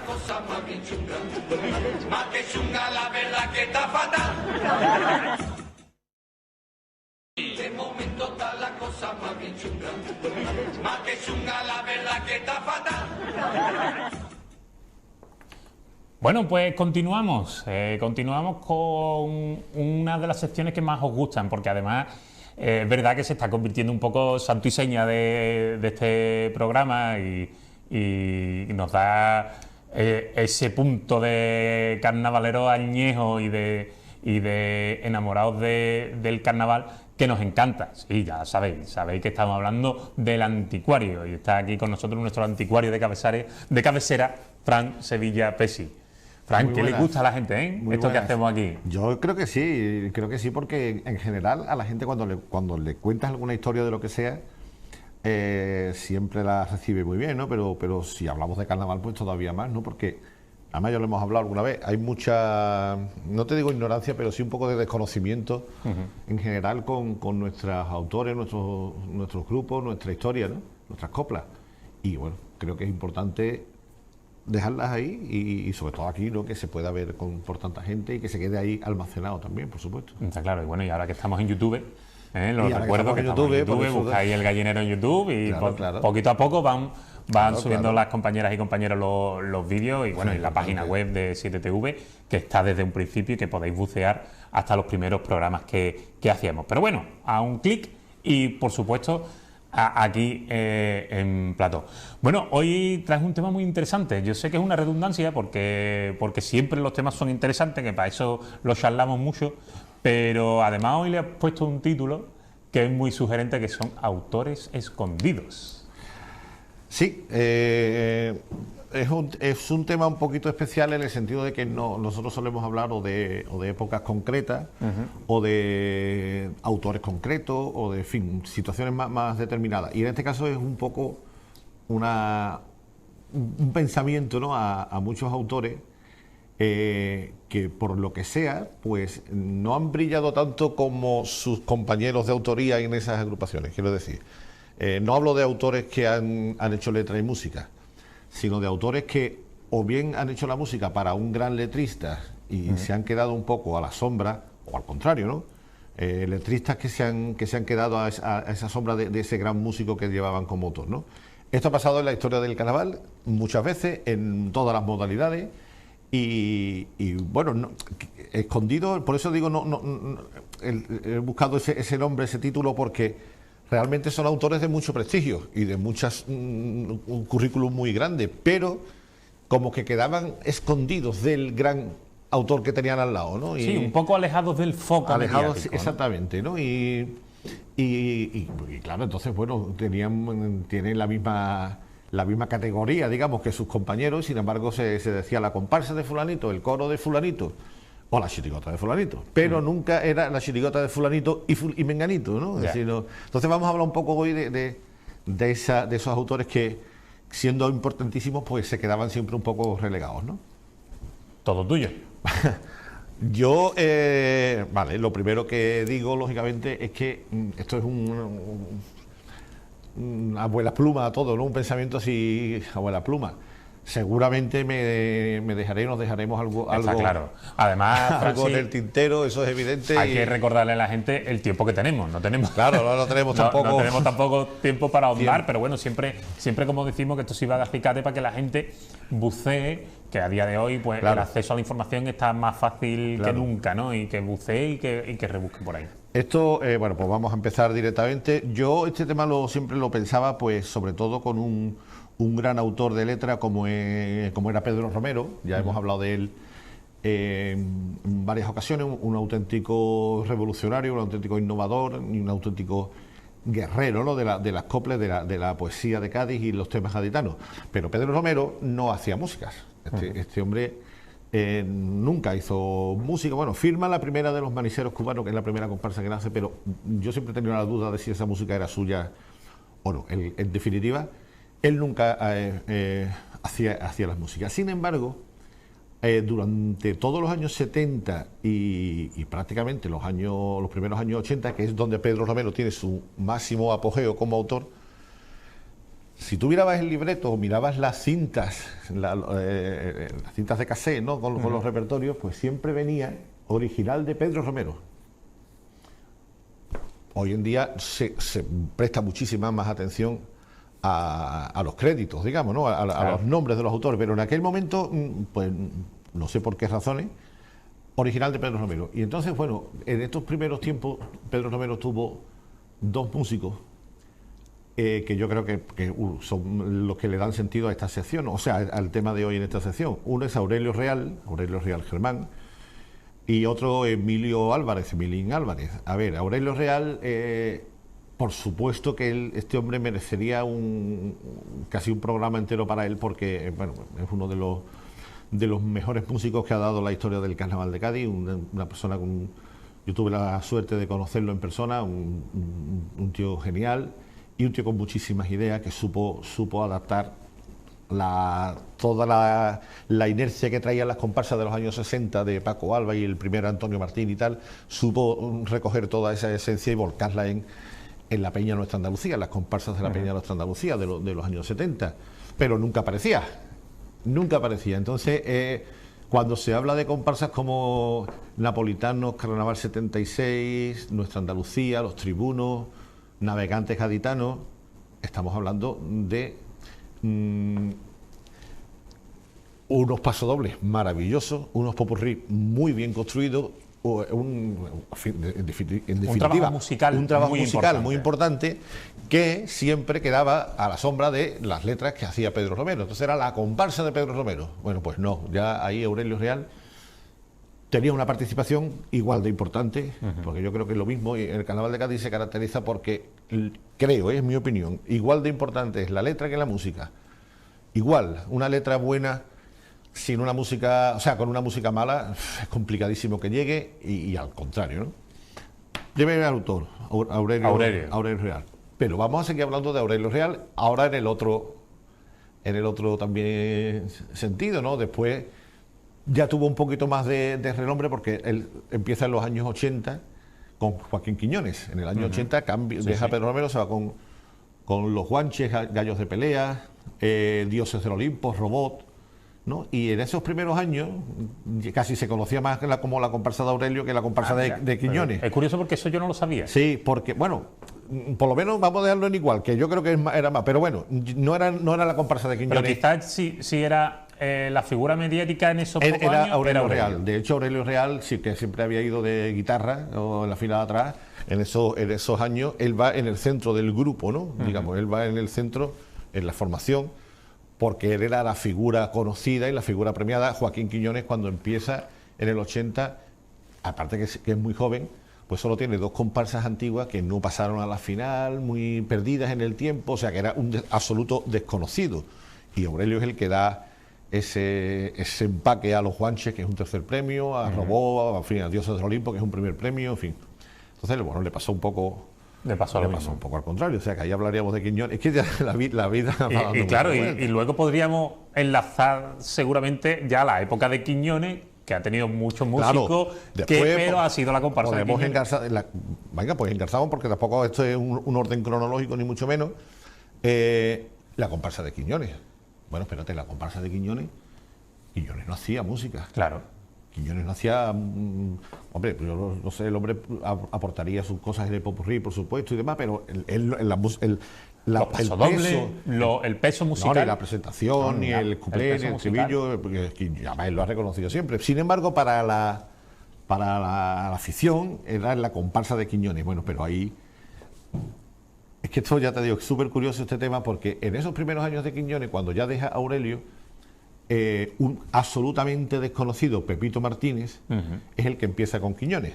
cosa más bien chunga. Más que chunga, la verdad que está fatal. De momento está la cosa más bien chunga. Más que chunga, la verdad que está fatal. Bueno, pues continuamos. Continuamos con una de las secciones que más os gustan, porque además es verdad que se está convirtiendo un poco santo y seña de este programa y nos da ese punto de carnavalero añejo y de enamorados del carnaval que nos encanta. Sí, ya sabéis que estamos hablando del anticuario y está aquí con nosotros nuestro anticuario de cabecera, Fran Sevilla Pesi. Fran, ¿qué le gusta a la gente, esto que hacemos aquí? Yo creo que sí, porque en general a la gente cuando le cuentas alguna historia de lo que sea, siempre la recibe muy bien, ¿no? Pero si hablamos de carnaval, pues todavía más, ¿no? Porque además ya lo hemos hablado alguna vez, hay mucha, no te digo ignorancia, pero sí un poco de desconocimiento en general con nuestros autores, nuestros grupos, nuestra historia, ¿no? Nuestras coplas. Y bueno, creo que es importante dejarlas ahí y sobre todo aquí, ¿no? Que se pueda ver por tanta gente y que se quede ahí almacenado también, por supuesto. Está claro, y bueno, y ahora que estamos en YouTube, los recuerdo que estamos en YouTube, buscáis El Gallinero en YouTube y claro. Poquito a poco van subiendo las compañeras y compañeros los vídeos y bueno, y la página web de 7TV que está desde un principio y que podéis bucear hasta los primeros programas que hacíamos. Pero bueno, a un clic y por supuesto aquí en plató. Bueno, hoy traes un tema muy interesante. Yo sé que es una redundancia porque siempre los temas son interesantes, que para eso los charlamos mucho, pero además hoy le has puesto un título que es muy sugerente, que son autores escondidos. Sí, es un tema un poquito especial en el sentido de que nosotros solemos hablar o de épocas concretas, o de autores concretos, o de, en fin, situaciones más determinadas. Y en este caso es un poco un pensamiento, ¿no? a muchos autores que por lo que sea, pues no han brillado tanto como sus compañeros de autoría en esas agrupaciones, quiero decir. No hablo de autores que han hecho letra y música, sino de autores que o bien han hecho la música para un gran letrista y se han quedado un poco a la sombra, o al contrario, ¿no? Letristas que se han quedado a esa sombra de ese gran músico que llevaban como autor, ¿no? Esto ha pasado en la historia del carnaval muchas veces, en todas las modalidades, y bueno, escondido, por eso digo, he buscado ese nombre, ese título, porque realmente son autores de mucho prestigio y de un currículum muy grande, pero como que quedaban escondidos del gran autor que tenían al lado, ¿no? Sí, un poco alejados del foco mediático, ¿no? Exactamente, ¿no? Y claro, entonces, bueno, tienen la misma categoría, digamos, que sus compañeros, sin embargo se decía la comparsa de fulanito, el coro de fulanito, o la chirigota de fulanito, pero nunca era la chirigota de fulanito y menganito, ¿no? Es decir, entonces vamos a hablar un poco hoy de esos autores que, siendo importantísimos, pues se quedaban siempre un poco relegados, ¿no? Todo tuyo. Yo, vale, lo primero que digo, lógicamente, es que esto es una abuela pluma a todo, ¿no? Un pensamiento así, abuela pluma. Seguramente nos dejaremos algo. Está claro. Además, algo en el tintero, eso es evidente. Hay que recordarle a la gente el tiempo que tenemos. No tenemos tampoco tiempo para ahondar, pero bueno, siempre como decimos, que esto sí va a dar acicate para que la gente bucee, que a día de hoy pues el acceso a la información está más fácil que nunca, ¿no? Y que bucee y que rebusque por ahí. Esto, bueno, pues vamos a empezar directamente. Yo este tema siempre lo pensaba, pues sobre todo con un gran autor de letra como era Pedro Romero. Ya hemos hablado de él en varias ocasiones, un auténtico revolucionario, un auténtico innovador y un auténtico guerrero, ¿no? de las coplas, de la poesía de Cádiz y los temas gaditanos. Pero Pedro Romero no hacía músicas. Este hombre nunca hizo música. Bueno, firma la primera de los maniseros cubanos, que es la primera comparsa que nace, pero yo siempre he tenido la duda de si esa música era suya o no. En definitiva, él nunca hacía las músicas. Sin embargo, durante todos los años 70 y prácticamente los primeros años 80, que es donde Pedro Romero tiene su máximo apogeo como autor, si tú mirabas el libreto o mirabas las cintas, las cintas de cassette, ¿no? Con los repertorios, pues siempre venía original de Pedro Romero. Hoy en día se presta muchísima más atención a los créditos, digamos, ¿no? A los nombres de los autores, pero en aquel momento, pues no sé por qué razones, original de Pedro Romero. Y entonces, bueno, en estos primeros tiempos, Pedro Romero tuvo dos músicos que yo creo que son los que le dan sentido a esta sección, o sea, al tema de hoy en esta sección. Uno es Aurelio Real Germán, y otro Emilín Álvarez. A ver, Aurelio Real, por supuesto que este hombre merecería casi un programa entero para él, porque bueno, es uno de los mejores músicos que ha dado la historia del Carnaval de Cádiz, una persona yo tuve la suerte de conocerlo en persona, un tío genial y un tío con muchísimas ideas, que supo adaptar toda la inercia que traían las comparsas de los años 60 de Paco Alba y el primer Antonio Martín y tal, supo recoger toda esa esencia y volcarla en la Peña Nuestra Andalucía, en las comparsas de la Peña Nuestra Andalucía de los años 70, pero nunca aparecía. Entonces, cuando se habla de comparsas como Napolitanos, Carnaval 76, Nuestra Andalucía, Los Tribunos, Navegantes Gaditanos, estamos hablando de unos pasodobles maravillosos, unos popurrí muy bien construidos, en definitiva, un trabajo musical muy importante, que siempre quedaba a la sombra de las letras que hacía Pedro Romero. Entonces era la comparsa de Pedro Romero. Bueno, pues no, ya ahí Aurelio Real tenía una participación igual de importante, porque yo creo que es lo mismo, y el Carnaval de Cádiz se caracteriza porque, creo, es mi opinión, igual de importante es la letra que la música. Igual, una letra buena sin una música, o sea, con una música mala, es complicadísimo que llegue, y al contrario, ¿no? Lleve al autor, Aurelio Real. Pero vamos a seguir hablando de Aurelio Real, ahora en el otro también sentido, ¿no? Después ya tuvo un poquito más de renombre, porque él empieza en los años 80 con Joaquín Quiñones. En el año 80 deja Pedro Romero, se va con Los Guanches, Gallos de Pelea, Dioses del Olimpo, Robot, ¿no? Y en esos primeros años casi se conocía más como la comparsa de Aurelio que la comparsa de Quiñones. Es curioso porque eso yo no lo sabía. Sí, porque, bueno, por lo menos vamos a dejarlo en igual, que yo creo que era más, pero bueno, no era la comparsa de Quiñones. Pero quizás si era la figura mediática en esos pocos era años, Aurelio Real. De hecho, Aurelio Real sí que siempre había ido de guitarra, o en la fila de atrás. En esos años él va en el centro del grupo, ¿no? Digamos, él va en el centro, en la formación, porque él era la figura conocida y la figura premiada. Joaquín Quiñones, cuando empieza en el 80, aparte que es muy joven, pues solo tiene dos comparsas antiguas que no pasaron a la final, muy perdidas en el tiempo, o sea que era un absoluto desconocido. Y Aurelio es el que da ese empaque a Los Guanches, que es un tercer premio, a Robó, en fin, a Dioses del Olimpo, que es un primer premio, en fin. Entonces, bueno, le pasó un poco... Le pasó un poco al contrario, o sea que ahí hablaríamos de Quiñones. Es que ya la vida y claro, y luego podríamos enlazar seguramente ya la época de Quiñones, que ha tenido muchos músicos, claro, pero ha sido la comparsa de Quiñones. Venga, pues engarzamos, porque tampoco esto es un orden cronológico, ni mucho menos. La comparsa de Quiñones. Bueno, espérate, la comparsa de Quiñones no hacía música. Claro. Quiñones no hacía... hombre, yo no sé, el hombre aportaría sus cosas en el popurrí, por supuesto, y demás, pero el peso musical... No, ni la presentación, ni el cuplé, ni el estribillo, porque además él lo ha reconocido siempre. Sin embargo, para la afición era la comparsa de Quiñones. Bueno, pero ahí... Es que esto, ya te digo, es súper curioso este tema, porque en esos primeros años de Quiñones, cuando ya deja Aurelio, un absolutamente desconocido, Pepito Martínez, es el que empieza con Quiñones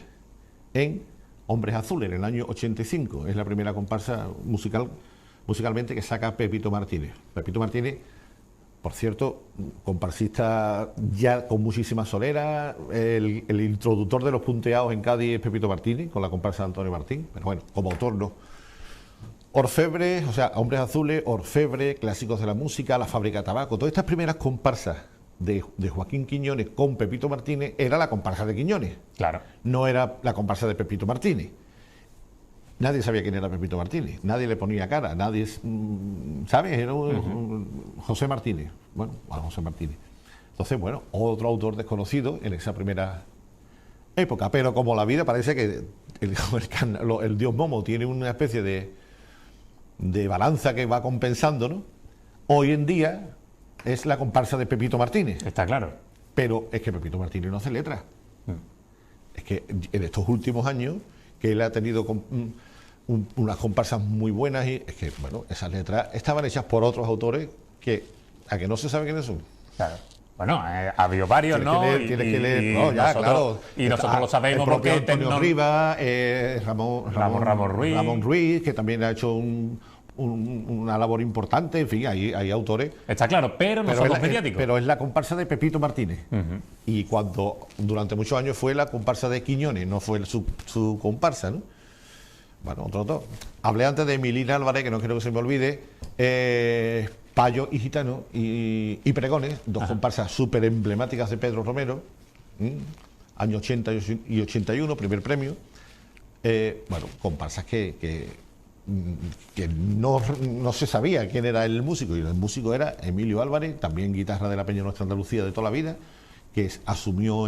en Hombres Azules, en el año 85. Es la primera comparsa musicalmente que saca Pepito Martínez. Pepito Martínez, por cierto, comparsista ya con muchísima solera. El introductor de los punteados en Cádiz es Pepito Martínez, con la comparsa de Antonio Martín, pero bueno, como autor no. Orfebre, o sea, Hombres Azules, Orfebre, Clásicos de la Música, La Fábrica de Tabaco, todas estas primeras comparsas de Joaquín Quiñones con Pepito Martínez era la comparsa de Quiñones. Claro. No era la comparsa de Pepito Martínez. nadie sabía quién era Pepito Martínez, nadie le ponía cara, nadie, ¿sabes? Era José Martínez, bueno, Juan José Martínez. Entonces, bueno, otro autor desconocido en esa primera época, pero como la vida parece que el dios Momo tiene una especie de balanza que va compensando, ¿no? Hoy en día es la comparsa de Pepito Martínez. Está claro. Pero es que Pepito Martínez no hace letras. Es que en estos últimos años que él ha tenido unas comparsas muy buenas y es que, bueno, esas letras estaban hechas por otros autores que a que no se sabe quiénes son. Claro. Bueno, ha habido varios, ¿no? Tienes que leer, no, ya, claro. Y nosotros lo sabemos el propio porque Antonio Rivas, Ramón Ruiz, que también ha hecho una labor importante, en fin, hay autores. Está claro, pero no somos mediáticos. Pero es la comparsa de Pepito Martínez. Y cuando durante muchos años fue la comparsa de Quiñones, no fue su comparsa, ¿no? Bueno, otro autor. Hablé antes de Emilina Álvarez, que no quiero que se me olvide, Payo y Gitano y Pregones, dos comparsas súper emblemáticas de Pedro Romero, años 80 y 81, primer premio. Bueno, comparsas que no se sabía quién era el músico, y el músico era Emilio Álvarez, también guitarra de la Peña Nuestra Andalucía de toda la vida, que asumió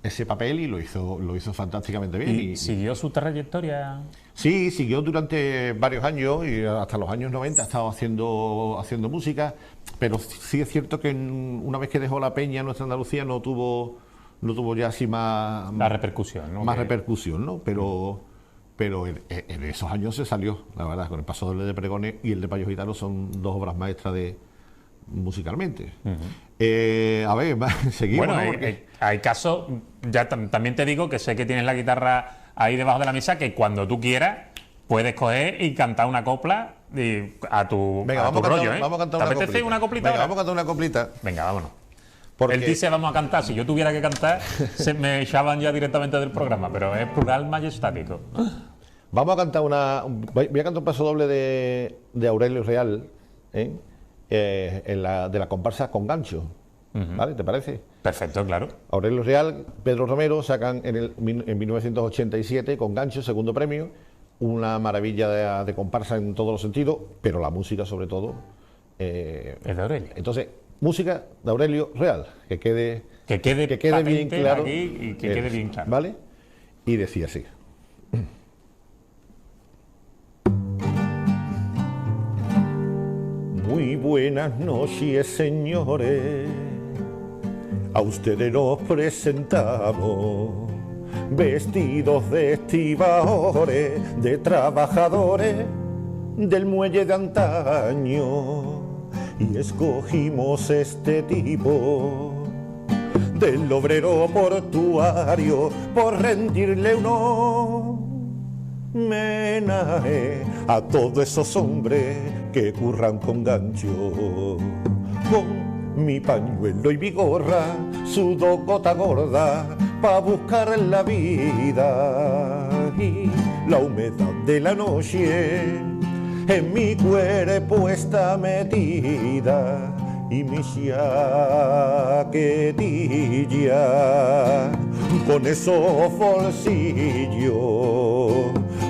ese papel y lo hizo fantásticamente bien. ¿Y siguió su trayectoria? Sí, siguió durante varios años y hasta los años 90 ha estado haciendo música, pero sí es cierto que una vez que dejó la Peña Nuestra Andalucía no tuvo ya así más repercusión, ¿no? Más repercusión, ¿no? Pero en esos años se salió, la verdad, con el Paso Doble de Pregones y el de Payo Gitano son dos obras maestras musicalmente. A ver, seguimos. Bueno, ¿no? hay casos, ya también te digo que sé que tienes la guitarra ahí debajo de la mesa, que cuando tú quieras puedes coger y cantar una copla a tu rollo, ¿eh? Vamos a cantar ¿Te una apetece coplita. una coplita? Venga, ahora? vamos a cantar una coplita. Venga, vámonos. Porque... Él dice vamos a cantar. Si yo tuviera que cantar, se me echaban ya directamente del programa, pero es plural majestático. Vamos a cantar voy a cantar un paso doble de Aurelio Real, de la comparsa Con Gancho. ¿Vale? ¿Te parece? Perfecto, claro. Aurelio Real, Pedro Romero sacan en 1987 Con Gancho, segundo premio, una maravilla de comparsa en todos los sentidos, pero la música sobre todo es de Aurelio. Entonces, música de Aurelio Real, que quede bien claro aquí y que quede bien claro. ¿Vale? Y decía así. Muy buenas noches, señores. A ustedes nos presentamos, vestidos de estibadores, de trabajadores del muelle de antaño, y escogimos este tipo del obrero portuario por rendirle un homenaje a todos esos hombres que curran con gancho. Con mi pañuelo y mi gorra sudo gota gorda pa' buscar la vida, y la humedad de la noche en mi cuerpo está metida, y mi chaquetilla con esos bolsillos,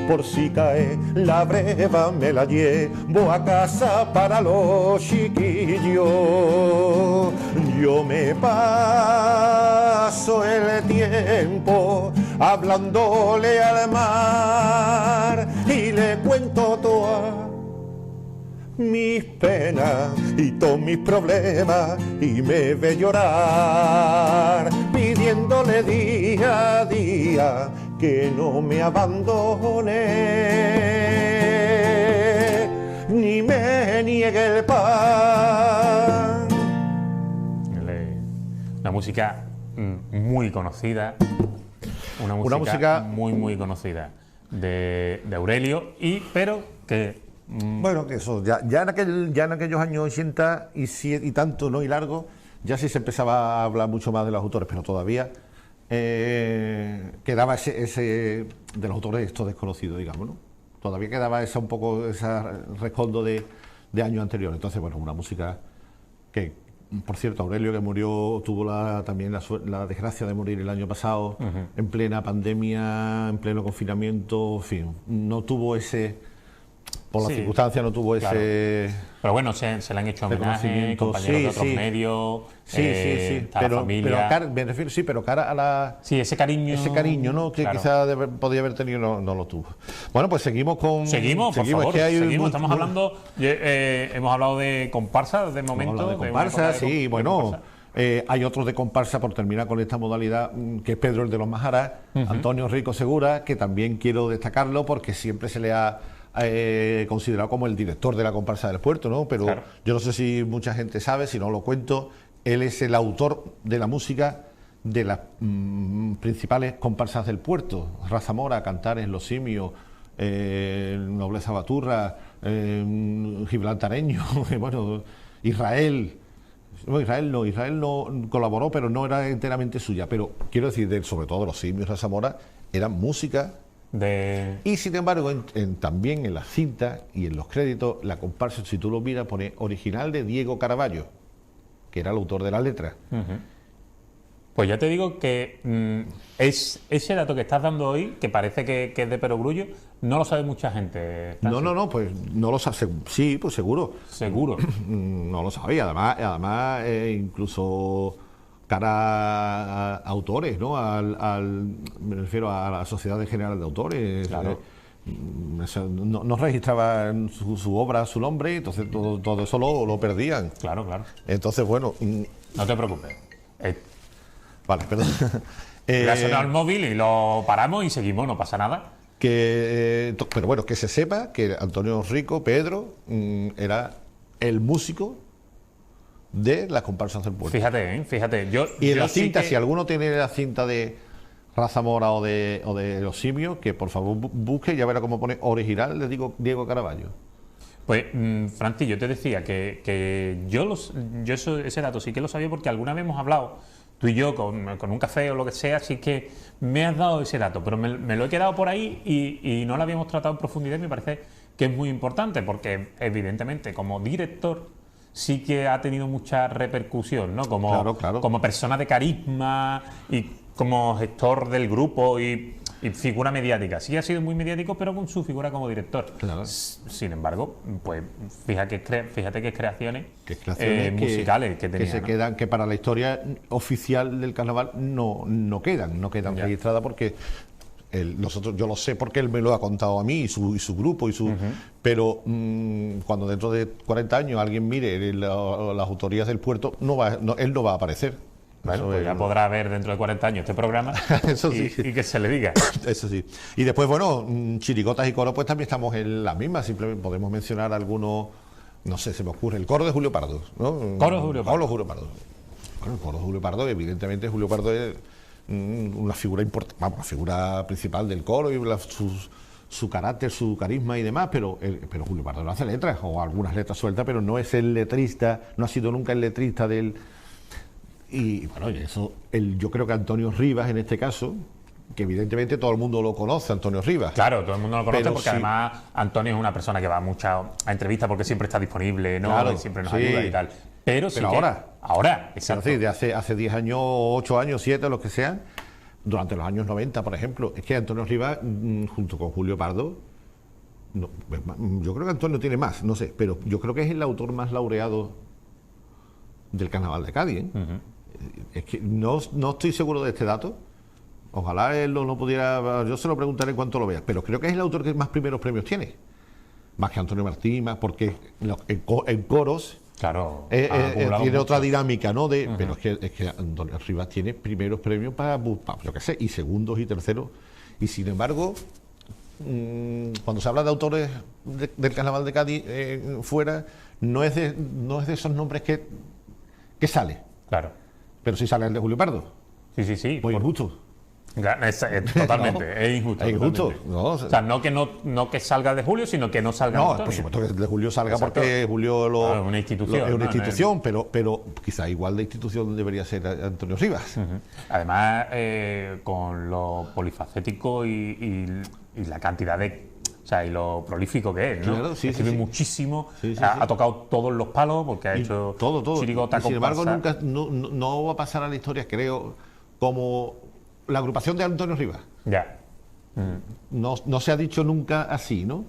por si cae la breva me la llevo a casa para los chiquillos. Yo me paso el tiempo hablándole al mar y le cuento todas mis penas y todos mis problemas, y me ve llorar pidiéndole día a día que no me abandone ni me niegue el pan. Una música muy conocida, una música muy conocida de Aurelio, pero que bueno, que eso, ya en aquellos años 80 y tanto, ¿no? Y largo, ya sí se empezaba a hablar mucho más de los autores, pero todavía quedaba ese de los autores estos desconocidos, digamos, ¿no? Todavía quedaba ese rescoldo de años anteriores. Entonces, bueno, una música que Por cierto, Aurelio, que murió, tuvo también la desgracia de morir el año pasado, en plena pandemia, en pleno confinamiento, en fin, no tuvo ese, por las Sí, circunstancias, no tuvo claro. ese Pero bueno, se le han hecho homenajes, reconocimiento. compañeros de otros Sí. medios, Sí, está la familia. me refiero, sí, pero cara a la... Sí, ese cariño, ¿no? Que claro. quizás podía haber tenido, no lo tuvo. Bueno, pues seguimos con... Seguimos, por favor, es que hay seguimos. Estamos hablando, hemos hablado de comparsa de momento. Hemos hablado de una comparsa, época sí, de bueno. comparsa. Hay otros de comparsa, por terminar con esta modalidad, que es Pedro el de los Majaras, Antonio Rico Segura, que también quiero destacarlo porque siempre se le ha considerado como el director de la comparsa del puerto, ¿no? Pero Claro. yo no sé si mucha gente sabe, si no lo cuento, él es el autor de la música de las principales comparsas del puerto: Raza Mora, Cantares, Los Simios, Nobleza Baturra, Gibraltareño, bueno, Israel. No, Israel no colaboró, pero no era enteramente suya. Pero quiero decir, sobre todo Los Simios, Raza Mora, eran música. Y sin embargo, también en la cinta y en los créditos, la comparsa, si tú lo miras, pone original de Diego Caraballo, que era el autor de la letra. Pues ya te digo que es ese dato que estás dando hoy, que parece que es de perogrullo, no lo sabe mucha gente. No, pues no lo sabe. Sí, pues seguro. Seguro. No lo sabía. Además incluso cara a autores, ¿no? Me refiero a la Sociedad General de Autores. Claro. No registraban su obra, su nombre, entonces todo eso lo perdían. Claro. Entonces, bueno... No te preocupes. Vale, perdón. Le ha sonado el móvil y lo paramos y seguimos, no pasa nada. Pero bueno, que se sepa que Antonio Rico, Pedro, era el músico de las comparsas del puerto. Fíjate. Y en la sí cinta, que- si alguno tiene la cinta de Raza Mora o de Los Simios, que por favor busque y ya verá cómo pone original, le digo Diego Caraballo. Pues, Franci, yo te decía que ese dato sí que lo sabía porque alguna vez hemos hablado, tú y yo, con un café o lo que sea, así que me has dado ese dato, pero me lo he quedado por ahí y no lo habíamos tratado en profundidad y me parece que es muy importante porque, evidentemente, como director, sí que ha tenido mucha repercusión, ¿no? Claro. Como persona de carisma y como gestor del grupo y figura mediática. Sí ha sido muy mediático, pero con su figura como director. Claro. Sin embargo, pues fíjate que creaciones, creaciones musicales que tenía, se ¿no? quedan, que para la historia oficial del carnaval no quedan Ya. registradas porque yo lo sé porque él me lo ha contado a mí y su grupo pero cuando dentro de 40 años alguien mire las autorías del puerto, él no va a aparecer. Bueno, Eso pues es- ya podrá ver dentro de 40 años este programa Eso sí. y que se le diga. Eso sí. Y después, bueno, chirigotas y coros, pues también estamos en la misma. Simplemente podemos mencionar algunos, no sé, se me ocurre, el coro de Julio Pardo, ¿no? Coro de Julio Pardo. Coro de Julio Pardo. Bueno, el coro de Julio Pardo, evidentemente Julio Pardo es una figura importante, vamos, la figura principal del coro y su carácter, su carisma y demás, pero Julio Pardo no hace letras, o algunas letras sueltas, pero no es el letrista, no ha sido nunca el letrista del... Y bueno, yo creo que Antonio Rivas, en este caso, que evidentemente todo el mundo lo conoce, Antonio Rivas. Claro, todo el mundo lo conoce Pero porque sí. además Antonio es una persona que va mucho a entrevistas porque siempre está disponible, ¿no? Claro, Y siempre nos sí. ayuda y tal. Pero sí que ahora, Es exacto. decir, de hace 10 años, 8 años, 7, los que sean, durante los años 90, por ejemplo, es que Antonio Rivas, junto con Julio Pardo, yo creo que Antonio tiene más, no sé, pero yo creo que es el autor más laureado del Carnaval de Cádiz. ¿eh? Es que no estoy seguro de este dato. Ojalá él no pudiera. Yo se lo preguntaré en cuanto lo vea, pero creo que es el autor que más primeros premios tiene. Más que Antonio Martín, porque en coros Claro. tiene otra dinámica, ¿no? Pero es que Antonio Rivas tiene primeros premios para yo qué sé, y segundos y terceros. Y sin embargo, cuando se habla de autores del Carnaval de Cádiz fuera, no es de esos nombres que sale. Claro. Pero sí sale el de Julio Pardo. Sí. Muy injusto. Totalmente, No, es injusto. es injusto, totalmente. no, o sea, no que salga de Julio, sino que no salga de No, Antonio. por supuesto que el de Julio salga Exacto. porque Julio Claro, es una institución, es una ¿no? institución, pero quizá igual de institución debería ser Antonio Rivas. Además, con lo polifacético y la cantidad de O sea, y lo prolífico que es, ¿no? Claro, sí, Escribe sí, sí. muchísimo, Sí, sí, ha, sí. ha tocado todos los palos porque ha Y hecho todo. chirigota, Y sin embargo, comparsa. no va a pasar a la historia, creo, como la agrupación de Antonio Rivas. Ya. No se ha dicho nunca así, ¿no?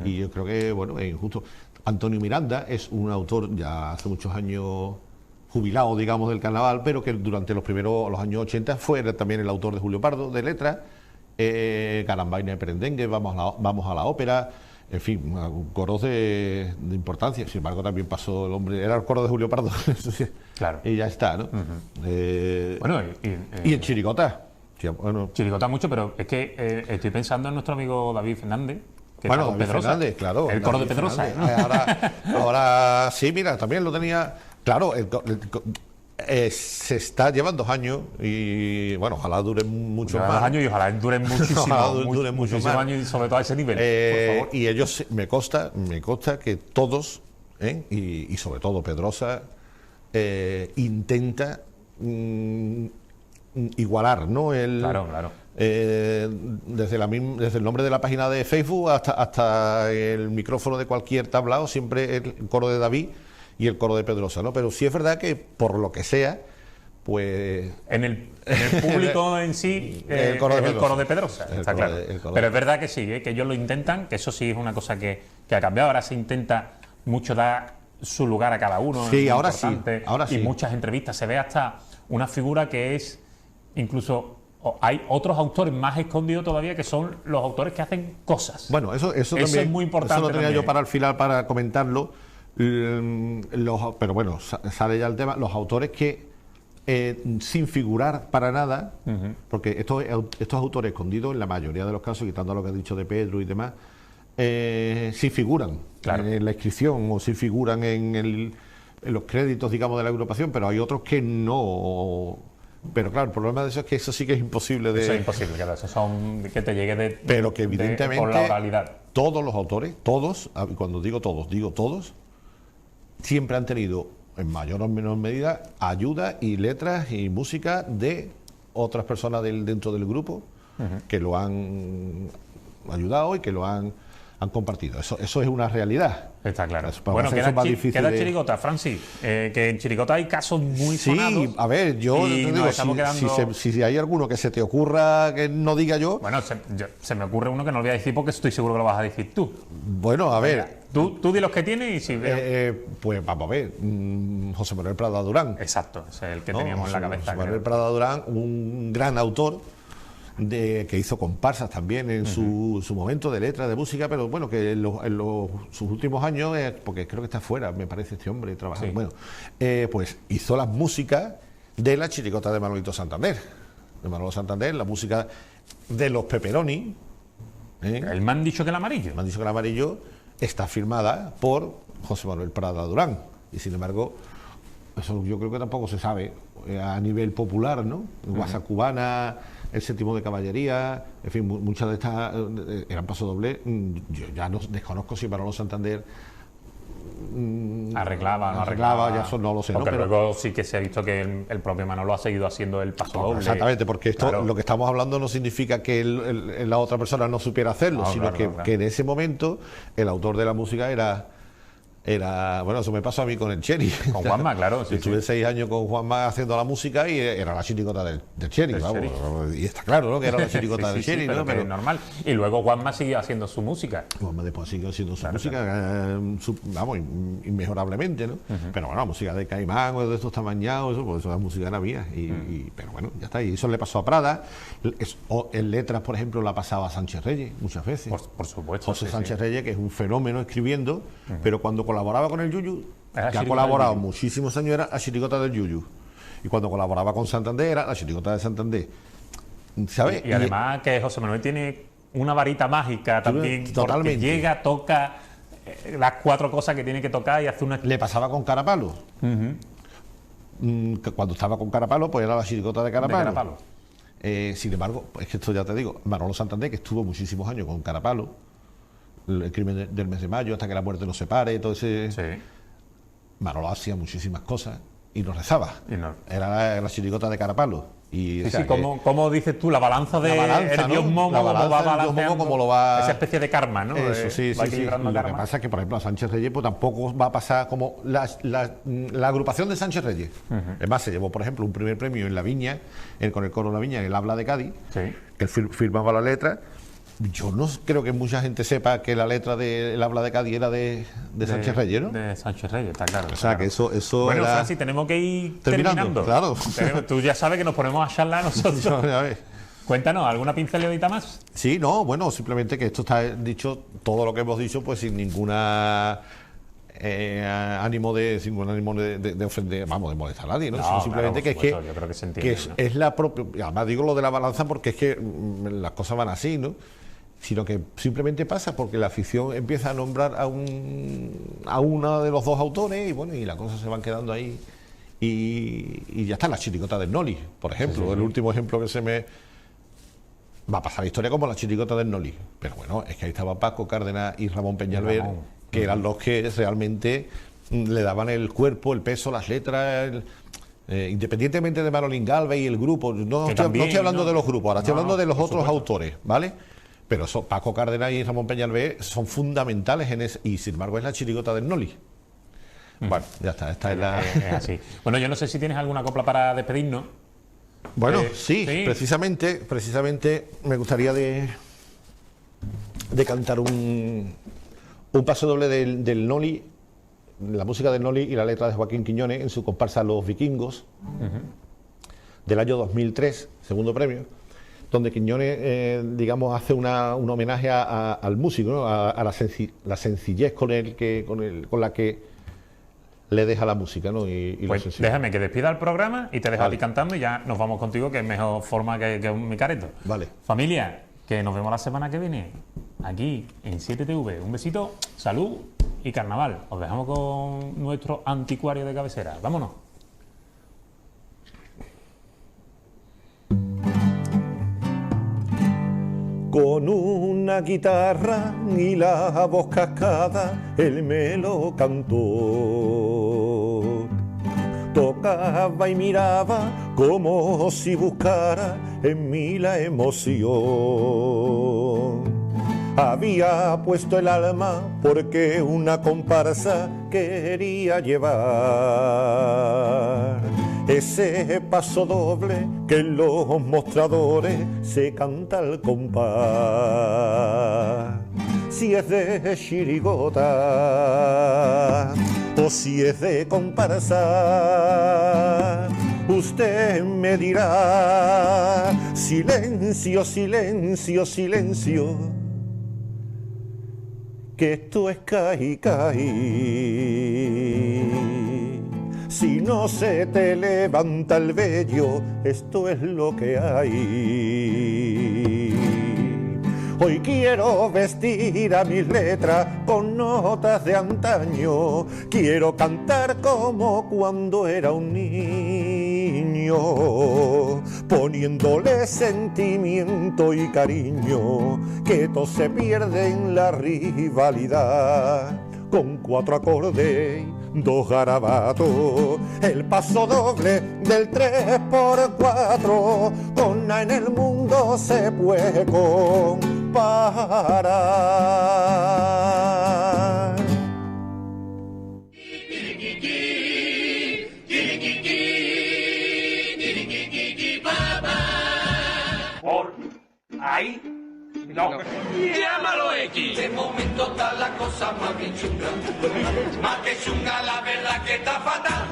Y yo creo que, bueno, es injusto. Antonio Miranda es un autor ya hace muchos años jubilado, digamos, del carnaval, pero que durante los años 80 fue también el autor de Julio Pardo, de letras, Carambaina de Perendengue, vamos a la ópera, en fin, coros de importancia. Sin embargo, también pasó el hombre, era el coro de Julio Pardo. Claro. Y ya está, ¿no? Bueno, Y en Chirigota. Sí, bueno, chirigota mucho, pero es que estoy pensando en nuestro amigo David Fernández, que está con David Pedrosa. Fernández, claro. El coro de David Pedrosa. Fernández. ¿no? Ahora sí, mira, también lo tenía. Claro, se está llevando 2 años y, bueno, ojalá duren mucho Lleva más. 2 años y ojalá duren muchísimo, Ojalá duren mucho muchísimos más. años y sobre todo a ese nivel, por favor. Y ellos, me consta que todos, y sobre todo Pedrosa, intenta igualar, ¿no? Claro. Desde el nombre de la página de Facebook hasta el micrófono de cualquier tablao, siempre el coro de David y el coro de Pedrosa, ¿no? Pero sí es verdad que, por lo que sea, pues... En el público en sí El coro de es el Pedrosa. coro de Pedrosa, El está coro claro. de- el coro Pero de- es verdad que sí, que ellos lo intentan, que eso sí es una cosa que ha cambiado. Ahora se intenta mucho dar su lugar a cada uno. Sí, es muy ahora sí, importante. ahora sí. Y muchas entrevistas. Se ve hasta una figura que es incluso... Hay otros autores más escondidos todavía que son los autores que hacen cosas. Bueno, eso también es muy importante. Eso lo tenía también. yo para el final para comentarlo. Pero bueno, sale ya el tema. Los autores que, sin figurar para nada, porque estos autores escondidos, en la mayoría de los casos, quitando lo que ha dicho de Pedro y demás, sí figuran Claro. en la inscripción o sí figuran en los créditos, digamos, de la agrupación, pero hay otros que no. Pero claro, el problema de eso es que eso sí que es imposible de... Eso es imposible, claro. Eso son que te llegue de... Pero que evidentemente por la oralidad. todos los autores, todos, cuando digo todos, siempre han tenido, en mayor o menor medida, ayuda y letras y música de otras personas dentro del grupo que lo han ayudado y que lo han compartido. Eso es una realidad. Está claro. Eso, para Bueno, hacer eso es más difícil queda de- Chirigota, Francis. Que en Chirigota hay casos muy Sí, sonados. a ver, yo y te nos digo, estamos quedando... si hay alguno que se te ocurra que no diga yo, Bueno, se me ocurre uno que no lo voy a decir porque estoy seguro que lo vas a decir tú. bueno, a ver, Tú di los que tienes y si veo... pues vamos a ver, José Manuel Prada Durán. Exacto, ese es el que ¿no? teníamos en la cabeza. José Manuel creo. Prada Durán, un gran autor que hizo comparsas también en su momento de letra, de música, pero bueno, que sus últimos años, porque creo que está fuera, me parece, este hombre trabajando, Sí. bueno, pues hizo las músicas de la chirigota de Manolito Santander, de Manolo Santander, la música de los Pepperoni, El me han dicho que el amarillo. me han dicho que el amarillo está firmada por José Manuel Prada Durán, y sin embargo, eso yo creo que tampoco se sabe a nivel popular, ¿no? Guasa Cubana, el Séptimo de Caballería, en fin, muchas de estas eran paso doble. Yo ya no desconozco si Manolo Santander Arreglaba, no arreglaba, ya eso no lo sé, ¿no? Porque Pero- luego sí que se ha visto que el propio Manolo ha seguido haciendo el paso doble. Exactamente, porque esto, Claro. lo que estamos hablando no significa que la otra persona no supiera hacerlo, No, sino claro, que, claro. que en ese momento el autor de la música era bueno, eso me pasó a mí con el Cheri. Con Juanma, claro, sí, Estuve sí. 6 años con Juanma haciendo la música y era la chirigota del Cheri, Del vamos. Cheri. Y está claro, ¿no? Que era la chirigota Sí, del sí, Cheri, pero ¿no? que Pero es normal. Y luego Juanma sigue haciendo su música. Juanma después siguió haciendo su música, vamos, inmejorablemente, ¿no? Pero bueno, la música de Caimán o de estos tamañados, eso, pues eso la música era mía. Pero bueno, ya está. Y eso le pasó a Prada. En letras, por ejemplo, la pasaba a Sánchez Reyes muchas veces. Por supuesto. José sí, Sánchez sí. Reyes, que es un fenómeno escribiendo, pero cuando colaboraba con el Yuyu, Era la que ha chirigota colaborado del Yuyu. muchísimos años, era la chirigota del Yuyu. Y cuando colaboraba con Santander, era la chirigota de Santander. ¿Sabes? Y además que José Manuel tiene una varita mágica también. Totalmente. Porque llega, toca las 4 cosas que tiene que tocar y hace una... Le pasaba con Carapalo. Que cuando estaba con Carapalo, pues era la chirigota de Carapalo. Carapalo. Sin embargo, es que esto ya te digo, Manolo Santander, que estuvo muchísimos años con Carapalo, el crimen del mes de mayo, hasta que la muerte nos separe, todo ese... Sí. Manolo hacía muchísimas cosas y no rezaba. Y no. Era la chirigota de Carapalo. Y, Sí, o sea, sí, que como dices tú, la balanza de el dios ¿no? Momo, La cómo balanza va del dios balanceando Momo, cómo lo va... esa especie de karma, ¿no? Eso, sí, va sí, sí. equilibrando Lo que karma. pasa es que, por ejemplo, a Sánchez Reyes pues tampoco va a pasar como la agrupación de Sánchez Reyes. Es más, se llevó, por ejemplo, un primer premio en La Viña, con el coro de La Viña, en el Habla de Cádiz, Sí. que él firmaba la letra. Yo no creo que mucha gente sepa que la letra del Habla de Cádiz era de Sánchez Reyes, ¿no? De Sánchez Reyes, está claro. O sea, que eso Bueno, era... Francis, tenemos que ir Terminando, terminando. claro. Tú ya sabes que nos ponemos a charlar nosotros. A ver. Cuéntanos, ¿alguna pinceladita más? Sí, no, bueno, simplemente que esto está dicho, todo lo que hemos dicho, pues sin ninguna ánimo de ofender, vamos, de molestar a nadie, ¿no? No, Sino simplemente claro, por que es supuesto, yo creo que se entiende, ¿no? es la propia, y además digo lo de la balanza porque es que las cosas van así, ¿no? Sino que simplemente pasa porque la afición empieza a nombrar a uno de los dos autores y bueno, y las cosas se van quedando ahí y ya está, la chirigota del Noli, por ejemplo, el último ejemplo que se me... Va a pasar la historia como la chirigota del Noli, pero bueno, es que ahí estaba Paco Cárdenas y Ramón Peñalver, que eran los que realmente le daban el cuerpo, el peso, las letras, independientemente de Manolín Galvez y el grupo, no estoy hablando de los grupos, ahora estoy hablando de los otros autores, ¿vale? Pero Paco Cárdenas y Ramón Peñalver son fundamentales en eso, y sin embargo es la chirigota del Noli. Bueno, ya está, esta es la... Es así. Bueno, yo no sé si tienes alguna copla para despedirnos. Bueno, sí, precisamente me gustaría de cantar un paso doble del Noli, la música del Noli y la letra de Joaquín Quiñones en su comparsa Los Vikingos, del año 2003, segundo premio, donde Quiñones, digamos, hace un homenaje al músico, ¿no? a la sencillez con la que le deja la música, ¿no? Y Pues déjame que despida el programa y te dejo a ti cantando y ya nos vamos contigo, que es mejor forma que un micareto. Vale. Familia, que nos vemos la semana que viene aquí en 7TV. Un besito, salud y carnaval. Os dejamos con nuestro anticuario de cabecera. Vámonos. Con una guitarra y la voz cascada, él me lo cantó. Tocaba y miraba como si buscara en mí la emoción. Había puesto el alma porque una comparsa quería llevar. Ese paso doble que en los mostradores se canta al compás. Si es de chirigota o si es de comparsa, usted me dirá: silencio, silencio, silencio, que esto es caí, caí. Si no se te levanta el vello, esto es lo que hay. Hoy quiero vestir a mis letras con notas de antaño. Quiero cantar como cuando era un niño, poniéndole sentimiento y cariño, que todo se pierde en la rivalidad. Con 4 acordes, 2 garabatos, el paso doble del 3x4, con nada en el mundo se puede comparar. Por ahí. No. Llámalo X. De momento está la cosa más bien chunga. Más que chunga, la verdad que está fatal.